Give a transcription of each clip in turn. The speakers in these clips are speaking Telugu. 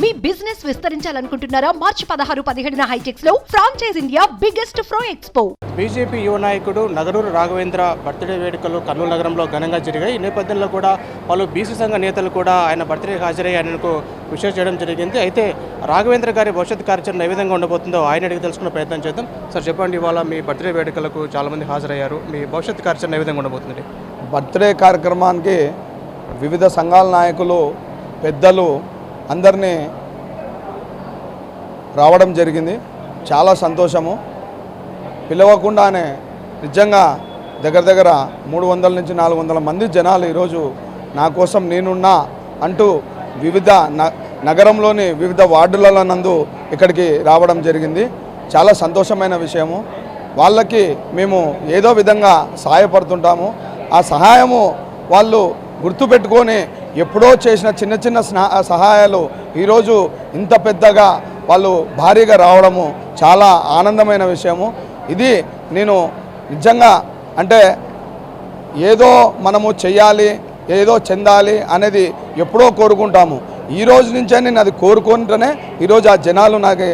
మీ బిజినెస్ విస్తరించాలనుకుంటున్నారా? మార్చి 16-17 హైటెక్స్ లో franchise India biggest ఫ్రో expo. BJP యువ నాయకుడు నగరూరు రాఘవేంద్ర బర్త్డే వేడుకలు కర్నూలు నగరంలో ఘనంగా జరిగాయి. ఈ నేపథ్యంలో కూడా పలు బీసీ సంఘ నేతలు కూడా ఆయన బర్త్డేకి హాజరై ఆయనకు విషయం చేయడం జరిగింది. అయితే రాఘవేంద్ర గారి భవిష్యత్ కార్యాచరణ ఏ విధంగా ఉండబోతుందో ఆయన అడిగి తెలుసుకునే ప్రయత్నం చేద్దాం. సార్ చెప్పండి, ఇవాళ మీ బర్త్డే వేడుకలకు చాలామంది హాజరయ్యారు. మీ భవిష్యత్ కార్యాచరణ ఏ విధంగా ఉండబోతుంది? బర్త్డే కార్యక్రమానికి వివిధ సంఘాల నాయకులు, పెద్దలు అందరినీ రావడం జరిగింది. చాలా సంతోషము. పిలవకుండానే నిజంగా దగ్గర 300 నుంచి 400 మంది జనాలు ఈరోజు నా కోసం నేనున్నా అంటూ వివిధ నగరంలోని వివిధ వార్డుల నందు ఇక్కడికి రావడం జరిగింది. చాలా సంతోషమైన విషయము. వాళ్ళకి మేము ఏదో విధంగా సహాయపడుతుంటాము. ఆ సహాయము వాళ్ళు గుర్తుపెట్టుకొని ఎప్పుడో చేసిన చిన్న చిన్న సహాయాలు ఈరోజు ఇంత పెద్దగా వాళ్ళు భారీగా రావడము చాలా ఆనందమైన విషయము. ఇది నేను నిజంగా అంటే ఏదో మనము చెయ్యాలి, ఏదో చెందాలి అనేది ఎప్పుడో కోరుకుంటాము. ఈ రోజు నుంచే నేను అది కోరుకుంటేనే ఈరోజు ఆ జనాలు నాకు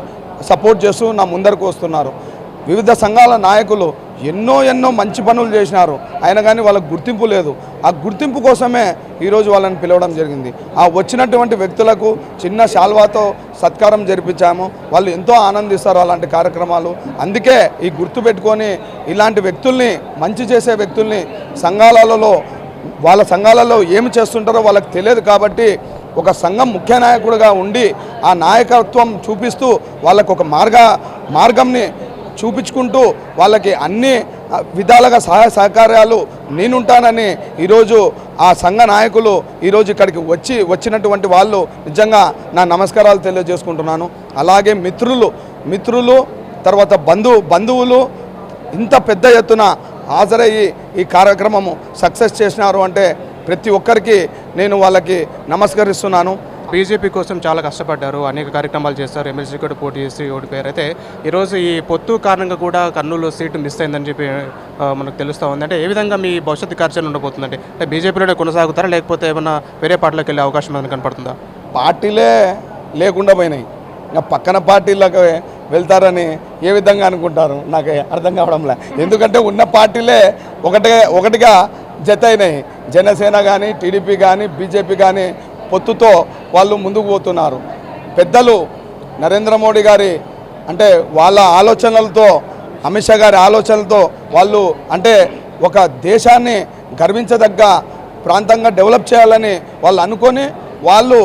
సపోర్ట్ చేస్తూ నా ముందరకు వస్తున్నారు. వివిధ సంఘాల నాయకులు ఎన్నో మంచి పనులు చేసినారు, అయినా కానీ వాళ్ళకు గుర్తింపు లేదు. ఆ గుర్తింపు కోసమే ఈరోజు వాళ్ళని పిలవడం జరిగింది. ఆ వచ్చినటువంటి వ్యక్తులకు చిన్న శాల్వాతో సత్కారం జరిపించాము. వాళ్ళు ఎంతో ఆనందిస్తారు అలాంటి కార్యక్రమాలు. అందుకే ఈ గుర్తుపెట్టుకొని ఇలాంటి వ్యక్తుల్ని, మంచి చేసే వ్యక్తుల్ని సంఘాలలో, వాళ్ళ సంఘాలలో ఏమి చేస్తుంటారో వాళ్ళకి తెలియదు కాబట్టి ఒక సంఘం ముఖ్య నాయకుడిగా ఉండి ఆ నాయకత్వం చూపిస్తూ వాళ్ళకు ఒక మార్గంని చూపించుకుంటూ వాళ్ళకి అన్ని విధాలుగా సహాయ సహకారాలు నేనుంటానని ఈరోజు ఆ సంఘ నాయకులు ఈరోజు ఇక్కడికి వచ్చినటువంటి వాళ్ళు నిజంగా నా నమస్కారాలు తెలియజేసుకుంటున్నాను. అలాగే మిత్రులు తర్వాత బంధువులు ఇంత పెద్ద ఎత్తున హాజరయ్యి ఈ కార్యక్రమము సక్సెస్ చేసినారు అంటే ప్రతి ఒక్కరికి నేను వాళ్ళకి నమస్కరిస్తున్నాను. బీజేపీ కోసం చాలా కష్టపడ్డారు, అనేక కార్యక్రమాలు చేస్తారు, ఎమ్మెల్సీ కూడా పోటీ చేసి ఓడిపోయారు. అయితే ఈరోజు ఈ పొత్తు కారణంగా కూడా కర్నూలు సీటు మిస్ అయిందని చెప్పి మనకు తెలుస్తూ ఉంది. అంటే ఏ విధంగా మీ భవిష్యత్తు కార్యాచరణ ఉండబోతుందంటే అంటే బీజేపీలోనే కొనసాగుతారా, లేకపోతే ఏమన్నా వేరే పార్టీలోకి వెళ్ళే అవకాశం ఏమైనా కనపడుతుందా? పార్టీలే లేకుండా పోయినాయి, ఇంకా పక్కన పార్టీలకు వెళ్తారని ఏ విధంగా అనుకుంటారు నాకు అర్థం కావడంలే. ఎందుకంటే ఉన్న పార్టీలే ఒకటిగా జత అయినాయి. జనసేన కానీ, టీడీపీ కానీ, బీజేపీ కానీ పొత్తుతో వాళ్ళు ముందుకు పోతున్నారు. పెద్దలు నరేంద్ర మోడీ గారి అంటే వాళ్ళ ఆలోచనలతో, అమిత్ షా గారి ఆలోచనలతో వాళ్ళు అంటే ఒక దేశాన్ని గర్వించదగ్గ ప్రాంతంగా డెవలప్ చేయాలని వాళ్ళు అనుకొని వాళ్ళు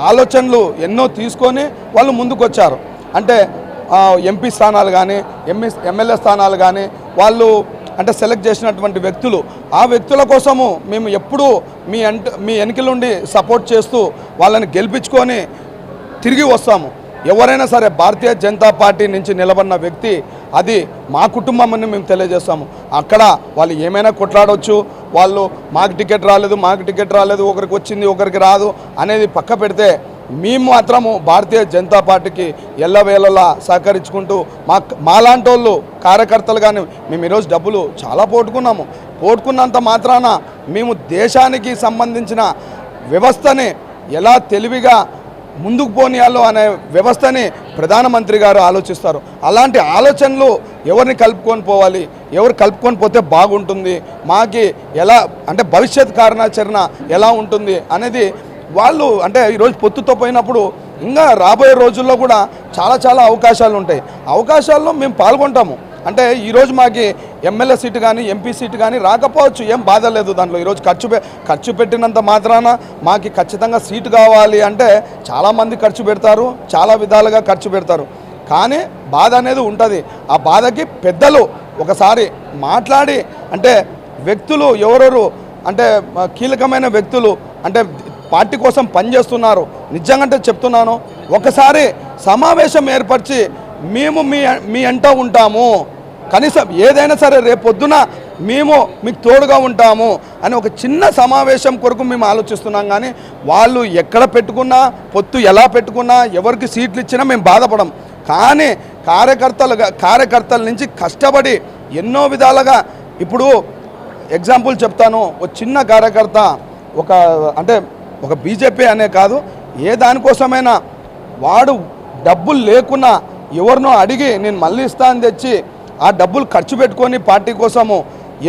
ఆలోచనలు ఎన్నో తీసుకొని వాళ్ళు ముందుకు వచ్చారు. అంటే ఎంపీ స్థానాలు కానీ, ఎమ్మెల్యే స్థానాలు కానీ వాళ్ళు అంటే సెలెక్ట్ చేసినటువంటి వ్యక్తులు, ఆ వ్యక్తుల కోసము మేము ఎప్పుడూ మీ వెనుకలుండి సపోర్ట్ చేస్తూ వాళ్ళని గెలిపించుకొని తిరిగి వస్తాము. ఎవరైనా సరే భారతీయ జనతా పార్టీ నుంచి నిలబడిన వ్యక్తి అది మా కుటుంబం అని మేము తెలియజేస్తాము. అక్కడ వాళ్ళు ఏమైనా కొట్లాడవచ్చు, వాళ్ళు మాకు టికెట్ రాలేదు, ఒకరికి వచ్చింది ఒకరికి రాదు అనేది పక్క పెడితే మేము మాత్రము భారతీయ జనతా పార్టీకి ఎల్లవేళలా సహకరించుకుంటూ మాలాంటి వాళ్ళు కార్యకర్తలు కానీ మేము ఈరోజు డబ్బులు చాలా పోట్టుకున్నంత మాత్రాన మేము దేశానికి సంబంధించిన వ్యవస్థని ఎలా తెలివిగా ముందుకు పోనీయాలో అనే వ్యవస్థని ప్రధానమంత్రి గారు ఆలోచిస్తారు. అలాంటి ఆలోచనలు ఎవరిని కలుపుకొని పోవాలి, ఎవరు కలుపుకొని పోతే బాగుంటుంది, మాకి ఎలా అంటే భవిష్యత్ కార్యాచరణ ఎలా ఉంటుంది అనేది వాళ్ళు అంటే ఈరోజు పొత్తుతో పోయినప్పుడు ఇంకా రాబోయే రోజుల్లో కూడా చాలా అవకాశాలు ఉంటాయి. అవకాశాల్లో మేము పాల్గొంటాము. అంటే ఈరోజు మాకు ఎమ్మెల్యే సీటు కానీ, ఎంపీ సీటు కానీ రాకపోవచ్చు, ఏం బాధ లేదు దాంట్లో. ఈరోజు ఖర్చు పెట్టినంత మాత్రాన మాకు ఖచ్చితంగా సీటు కావాలి అంటే చాలామంది ఖర్చు పెడతారు, చాలా విధాలుగా ఖర్చు పెడతారు. కానీ బాధ అనేది ఉంటుంది. ఆ బాధకి పెద్దలు ఒకసారి మాట్లాడి అంటే వ్యక్తులు ఎవరెవరు అంటే కీలకమైన వ్యక్తులు అంటే పార్టీ కోసం పనిచేస్తున్నారు, నిజంగా చెప్తున్నాను, ఒకసారి సమావేశం ఏర్పరిచి మేము మీ అంట ఉంటాము, కనీసం ఏదైనా సరే రేపొద్దున మేము మీకు తోడుగా ఉంటాము అని ఒక చిన్న సమావేశం కొరకు మేము ఆలోచిస్తున్నాం. కానీ వాళ్ళు ఎక్కడ పెట్టుకున్నా, పొత్తు ఎలా పెట్టుకున్నా, ఎవరికి సీట్లు ఇచ్చినా మేము బాధపడం. కానీ కార్యకర్తల నుంచి కష్టపడి ఎన్నో విధాలుగా ఇప్పుడు ఎగ్జాంపుల్ చెప్తాను. ఒక చిన్న కార్యకర్త ఒక బీజేపీ అనే కాదు, ఏ దానికోసమైనా వాడు డబ్బులు లేకున్నా ఎవరినో అడిగి నేను మళ్ళీ ఇస్తాను తెచ్చి ఆ డబ్బులు ఖర్చు పెట్టుకొని పార్టీ కోసము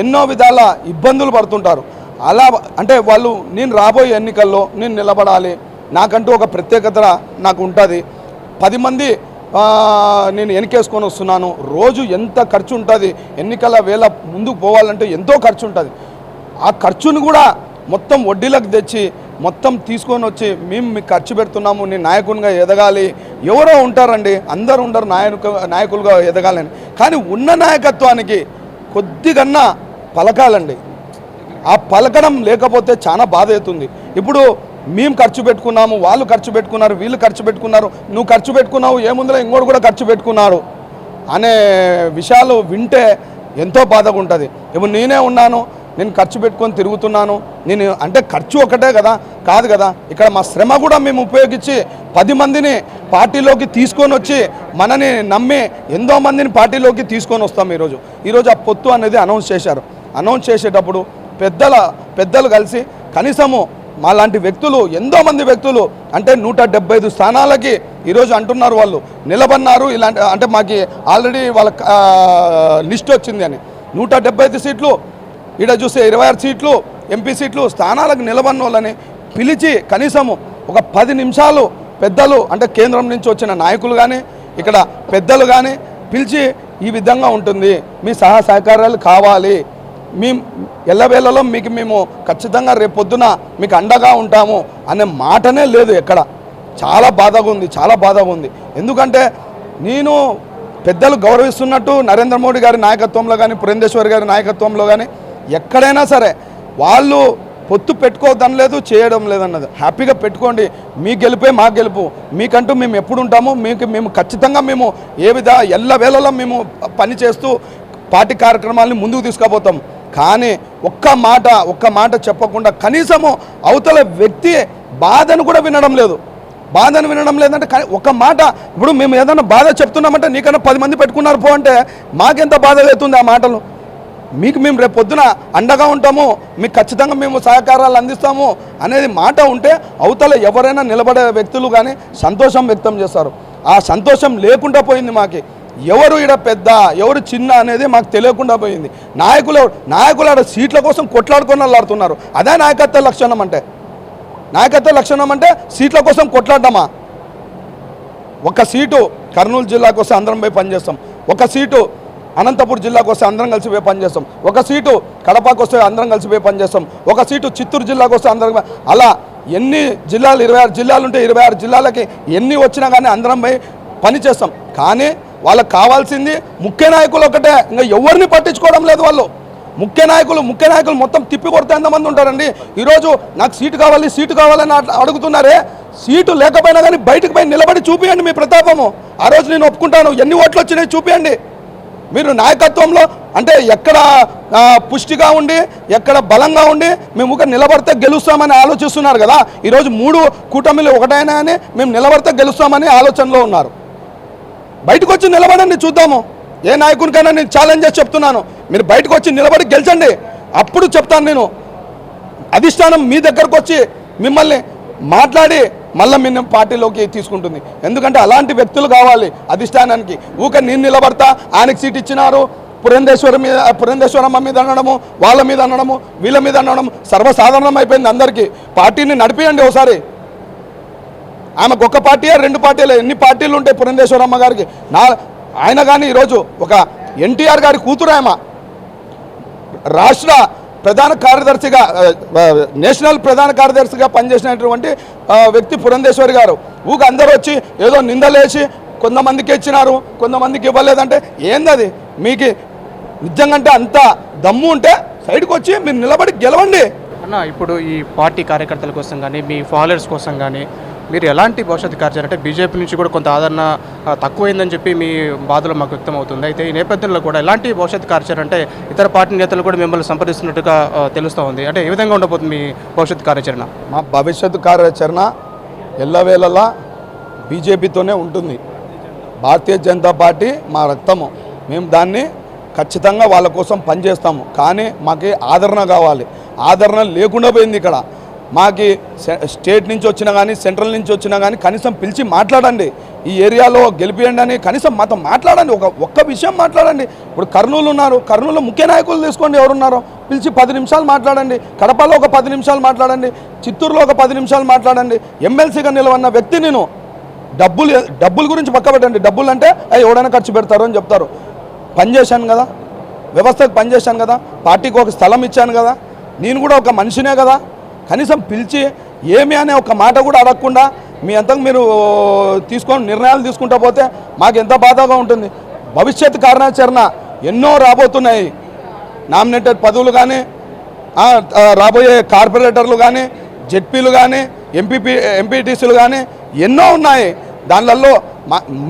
ఎన్నో విధాల ఇబ్బందులు పడుతుంటారు. అలా అంటే వాళ్ళు నేను రాబోయే ఎన్నికల్లో నేను నిలబడాలి, నాకంటూ ఒక ప్రత్యేకత నాకు ఉంటుంది, 10 మంది నేను వెనకేసుకొని వస్తున్నాను, రోజు ఎంత ఖర్చు ఉంటుంది, ఎన్నికల వేళ ముందుకు పోవాలంటే ఎంతో ఖర్చు ఉంటుంది. ఆ ఖర్చును కూడా మొత్తం వడ్డీలకు తెచ్చి మొత్తం తీసుకొని వచ్చి మేము మీకు ఖర్చు పెడుతున్నాము, నేను నాయకునిగా ఎదగాలి. ఎవరో ఉంటారండి, అందరూ ఉండరు నాయకులుగా ఎదగాలని. కానీ ఉన్న నాయకత్వానికి కొద్దిగన్నా పలకాలండి. ఆ పలకడం లేకపోతే చాలా బాధ అవుతుంది. ఇప్పుడు మేము ఖర్చు పెట్టుకున్నాము, వాళ్ళు ఖర్చు పెట్టుకున్నారు, వీళ్ళు ఖర్చు పెట్టుకున్నారు, నువ్వు ఖర్చు పెట్టుకున్నావు, ఏముందులో ఇంకోటి కూడా ఖర్చు పెట్టుకున్నాడు అనే విషయాలు వింటే ఎంతో బాధగా ఉంటుంది. ఇప్పుడు నేనే ఉన్నాను, నేను ఖర్చు పెట్టుకొని తిరుగుతున్నాను, నేను అంటే ఖర్చు ఒకటే కదా కాదు కదా, ఇక్కడ మా శ్రమ కూడా మేము ఉపయోగించి 10 మందిని పార్టీలోకి తీసుకొని వచ్చి మనని నమ్మి ఎంతో మందిని పార్టీలోకి తీసుకొని వస్తాం. ఈరోజు ఆ పొత్తు అనేది అనౌన్స్ చేశారు. అనౌన్స్ చేసేటప్పుడు పెద్దలు కలిసి కనీసము మాలాంటి వ్యక్తులు ఎంతోమంది వ్యక్తులు అంటే 175 స్థానాలకి ఈరోజు అంటున్నారు వాళ్ళు నిలబడినారు. ఇలాంటి అంటే మాకు ఆల్రెడీ వాళ్ళ లిస్ట్ వచ్చింది అని 175 సీట్లు, ఇక్కడ చూస్తే 26 సీట్లు ఎంపీ సీట్లు స్థానాలకు నిలబడిన వాళ్ళని పిలిచి కనీసము ఒక 10 నిమిషాలు పెద్దలు అంటే కేంద్రం నుంచి వచ్చిన నాయకులు కానీ ఇక్కడ పెద్దలు కానీ పిలిచి ఈ విధంగా ఉంటుంది, మీ సహకారాలు కావాలి, మేము ఎల్లవేళలో మీకు మేము ఖచ్చితంగా రేపొద్దున మీకు అండగా ఉంటాము అనే మాటనే లేదు ఎక్కడ. చాలా బాధగా ఉంది. ఎందుకంటే నేను పెద్దలు గౌరవిస్తున్నట్టు నరేంద్ర మోడీ గారి నాయకత్వంలో కానీ పురంధేశ్వరి గారి నాయకత్వంలో కానీ ఎక్కడైనా సరే వాళ్ళు పొత్తు పెట్టుకోవద్దని లేదు, చేయడం లేదన్నది. హ్యాపీగా పెట్టుకోండి, మీ గెలుపే మా గెలుపు, మీకంటూ మేము ఎప్పుడు ఉంటాము, మేము ఖచ్చితంగా మేము ఎల్లవేళలో మేము పని చేస్తూ పార్టీ కార్యక్రమాలని ముందుకు తీసుకుపోతాం. కానీ ఒక్క మాట చెప్పకుండా కనీసము అవతల వ్యక్తి బాధను కూడా వినడం లేదంటే ఒక మాట. ఇప్పుడు మేము ఏదైనా బాధ చెప్తున్నామంటే నీకన్నా 10 మంది పెట్టుకున్నారు పో అంటే మాకెంత బాధ అవుతుంది ఆ మాటలు. మీకు మేము రేపు పొద్దున అండగా ఉంటాము, మీకు ఖచ్చితంగా మేము సహకారాలు అందిస్తాము అనేది మాట ఉంటే అవతల ఎవరైనా నిలబడే వ్యక్తులు కానీ సంతోషం వ్యక్తం చేస్తారు. ఆ సంతోషం లేకుండా పోయింది మాకు. ఎవరు ఇక్కడ పెద్ద ఎవరు చిన్న అనేది మాకు తెలియకుండా పోయింది. నాయకులు ఆడ సీట్ల కోసం కొట్లాడుకొని వెళ్ళాడుతున్నారు. అదే నాయకత్వ లక్షణం అంటే సీట్ల కోసం కొట్లాడమా? ఒక సీటు కర్నూలు జిల్లాకు వస్తే అందరం పోయి పనిచేస్తాం, ఒక సీటు అనంతపురం జిల్లాకు వస్తే అందరం కలిసి పోయి పనిచేస్తాం, ఒక సీటు కడపకు వస్తే అందరం కలిసి పోయి పనిచేస్తాం, ఒక సీటు చిత్తూరు జిల్లాకు వస్తే అందరం. అలా ఎన్ని జిల్లాలు 26 జిల్లాలు ఉంటే 26 జిల్లాలకి ఎన్ని వచ్చినా కానీ అందరం పోయి పనిచేస్తాం. కానీ వాళ్ళకి కావాల్సింది ముఖ్య నాయకులు ఒకటే, ఇంకా ఎవరిని పట్టించుకోవడం లేదు వాళ్ళు. ముఖ్య నాయకులు మొత్తం తిప్పి కొడితే ఎంతమంది ఉంటారండి? ఈరోజు నాకు సీటు కావాలని అడుగుతున్నారే, సీటు లేకపోయినా కానీ బయటకు పోయి నిలబడి చూపియండి మీ ప్రతాపము. ఆ రోజు నేను ఒప్పుకుంటాను, ఎన్ని ఓట్లు వచ్చినాయి చూపియండి. మీరు నాయకత్వంలో అంటే ఎక్కడ పుష్టిగా ఉండి ఎక్కడ బలంగా ఉండి మేము నిలబడితే గెలుస్తామని ఆలోచిస్తున్నారు కదా. ఈరోజు 3 కూటమిలు ఒకటైనా అని మేము నిలబడితే గెలుస్తామని ఆలోచనలో ఉన్నారు. బయటకు వచ్చి నిలబడండి, చూద్దాము. ఏ నాయకునికైనా నేను ఛాలెంజ్ చేసి చెప్తున్నాను, మీరు బయటకు వచ్చి నిలబడి గెలిచండి, అప్పుడు చెప్తాను నేను. అధిష్టానం మీ దగ్గరకు వచ్చి మిమ్మల్ని మాట్లాడి మళ్ళీ మేము పార్టీలోకి తీసుకుంటుంది. ఎందుకంటే అలాంటి వ్యక్తులు కావాలి అధిష్టానానికి. నేను నిలబడతా, ఆయనకి సీట్ ఇచ్చినారు, పురంధేశ్వరమ్మ మీద అనడము, వాళ్ళ మీద అనడము, వీళ్ళ మీద అనడం సర్వసాధారణం అయిపోయింది అందరికీ. పార్టీని నడిపియండి ఒకసారి. ఆమెకు ఒక పార్టీయా 2 పార్టీలు, ఎన్ని పార్టీలు ఉంటాయి పురంధేశ్వరమ్మ గారికి? ఆయన కానీ ఈరోజు ఒక ఎన్టీఆర్ గారి కూతురు, ఆమె రాష్ట్ర ప్రధాన కార్యదర్శిగా నేషనల్ ప్రధాన కార్యదర్శిగా పనిచేసినటువంటి వ్యక్తి పురంధేశ్వరి గారు. అందరూ వచ్చి ఏదో నిందలేసి కొంతమందికి ఇచ్చినారు, కొంతమందికి ఇవ్వలేదంటే ఏందది? మీకు నిజంగా అంత దమ్ము ఉంటే సైడ్కి వచ్చి మీరు నిలబడి గెలవండి అన్న. ఇప్పుడు ఈ పార్టీ కార్యకర్తల కోసం కానీ మీ ఫాలోవర్స్ కోసం కానీ మీరు ఎలాంటి భవిష్యత్తు కార్యాచరణ అంటే బీజేపీ నుంచి కూడా కొంత ఆదరణ తక్కువైందని చెప్పి మీ బాధలు మాకు వ్యక్తం అవుతుంది. అయితే ఈ నేపథ్యంలో కూడా ఎలాంటి భవిష్యత్తు కార్యాచరణ అంటే ఇతర పార్టీ నేతలు కూడా మిమ్మల్ని సంప్రదిస్తున్నట్టుగా తెలుస్తూ ఉంది. అంటే ఏ విధంగా ఉండబోతుంది మీ భవిష్యత్తు కార్యాచరణ? మా భవిష్యత్తు కార్యాచరణ ఎల్లవేళలా బీజేపీతోనే ఉంటుంది. భారతీయ జనతా పార్టీ మా రక్తము, మేము దాన్ని ఖచ్చితంగా వాళ్ళ కోసం పనిచేస్తాము. కానీ మాకు ఆదరణ కావాలి. ఆదరణ లేకుండా పోయింది ఇక్కడ. మాకి స్టేట్ నుంచి వచ్చినా కానీ సెంట్రల్ నుంచి వచ్చినా కానీ కనీసం పిలిచి మాట్లాడండి, ఈ ఏరియాలో గెలిపియండి అని కనీసం మాతో మాట్లాడండి, ఒక్క విషయం మాట్లాడండి. ఇప్పుడు కర్నూలు ఉన్నారు, కర్నూలులో ముఖ్య నాయకులు తీసుకోండి, ఎవరున్నారో పిలిచి 10 నిమిషాలు మాట్లాడండి. కడపలో ఒక 10 నిమిషాలు మాట్లాడండి, చిత్తూరులో ఒక 10 నిమిషాలు మాట్లాడండి. ఎమ్మెల్సీగా నిలవన్న వ్యక్తి నేను డబ్బుల గురించి పక్క పెట్టండి. డబ్బులు అంటే ఎవడైనా ఖర్చు పెడతారు అని చెప్తారు. పనిచేశాను కదా, వ్యవస్థకు పనిచేశాను కదా, పార్టీకి ఒక స్థలం ఇచ్చాను కదా, నేను కూడా ఒక మనిషినే కదా. కనీసం పిలిచి ఏమి అనే ఒక మాట కూడా అడగకుండా మీ అంతకు మీరు నిర్ణయాలు తీసుకుంటా పోతే మాకు ఎంత బాధగా ఉంటుంది. భవిష్యత్ కార్యాచరణ ఎన్నో రాబోతున్నాయి. నామినేటెడ్ పదవులు కానీ, రాబోయే కార్పొరేటర్లు కానీ, జెడ్పీలు కానీ, ఎంపీటీసీలు కానీ ఎన్నో ఉన్నాయి. దానిలలో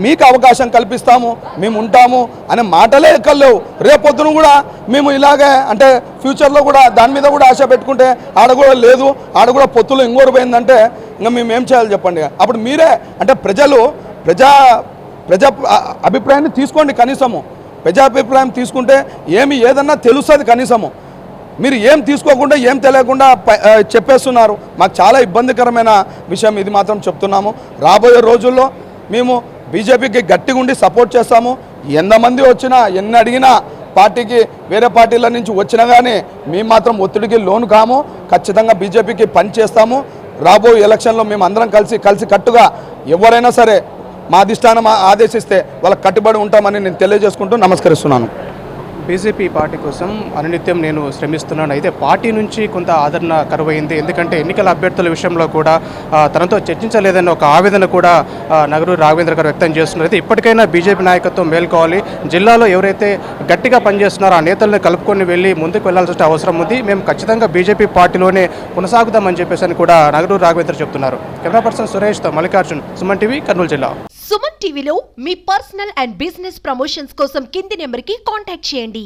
మీకు అవకాశం కల్పిస్తాము, మేము ఉంటాము అనే మాటలే ఎక్కలేవు. రేపొద్దున కూడా మేము ఇలాగే అంటే ఫ్యూచర్లో కూడా దాని మీద కూడా ఆశ పెట్టుకుంటే ఆడ కూడా లేదు, ఆడ కూడా పొత్తులు ఇంకోరు పోయిందంటే ఇంకా మేము ఏం చేయాలి చెప్పండి. అప్పుడు మీరే అంటే ప్రజా అభిప్రాయాన్ని తీసుకోండి. కనీసము ప్రజాభిప్రాయం తీసుకుంటే ఏదన్నా తెలుస్తుంది. కనీసము మీరు ఏం తీసుకోకుండా ఏం తెలియకుండా చెప్పేస్తున్నారు. మాకు చాలా ఇబ్బందికరమైన విషయం ఇది మాత్రం చెప్తున్నాము. రాబోయే రోజుల్లో మేము బీజేపీకి గట్టిగా ఉండి సపోర్ట్ చేస్తాము. ఎంతమంది వచ్చినా ఎన్ని అడిగినా పార్టీకి వేరే పార్టీల నుంచి వచ్చినా కానీ మేము మాత్రం ఒత్తిడికి లోను కాము. ఖచ్చితంగా బీజేపీకి పని చేస్తాము. రాబోయే ఎలక్షన్లో మేము అందరం కలిసి కట్టుగా ఎవరైనా సరే మా అధిష్టానం ఆదేశిస్తే వాళ్ళకి కట్టుబడి ఉంటామని నేను తెలియజేసుకుంటూ నమస్కరిస్తున్నాను. బీజేపీ పార్టీ కోసం అనునిత్యం నేను శ్రమిస్తున్నాను. అయితే పార్టీ నుంచి కొంత ఆదరణ కరువైంది. ఎందుకంటే ఎన్నికల అభ్యర్థుల విషయంలో కూడా తనతో చర్చించలేదన్న ఒక ఆవేదన కూడా నగరూరు రాఘవేంద్ర గారు వ్యక్తం చేస్తున్నారు. అయితే ఇప్పటికైనా బీజేపీ నాయకత్వం మేల్కోవాలి. జిల్లాలో ఎవరైతే గట్టిగా పనిచేస్తున్నారో ఆ నేతలను కలుపుకొని వెళ్ళి ముందుకు వెళ్లాల్సిన అవసరం ఉంది. మేము ఖచ్చితంగా బీజేపీ పార్టీలోనే కొనసాగుతామని చెప్పేసి అని కూడా నగరూరు రాఘవేంద్ర చెప్తున్నారు. కెమెరా పర్సన్ సురేష్తో మల్లికార్జున్, సుమన్ టీవీ, కర్నూలు జిల్లా. సుమన్ టీవీలో మీ పర్సనల్ అండ్ బిజినెస్ ప్రమోషన్స్ కోసం కింది నెంబర్కి కాంటాక్ట్ చేయండి.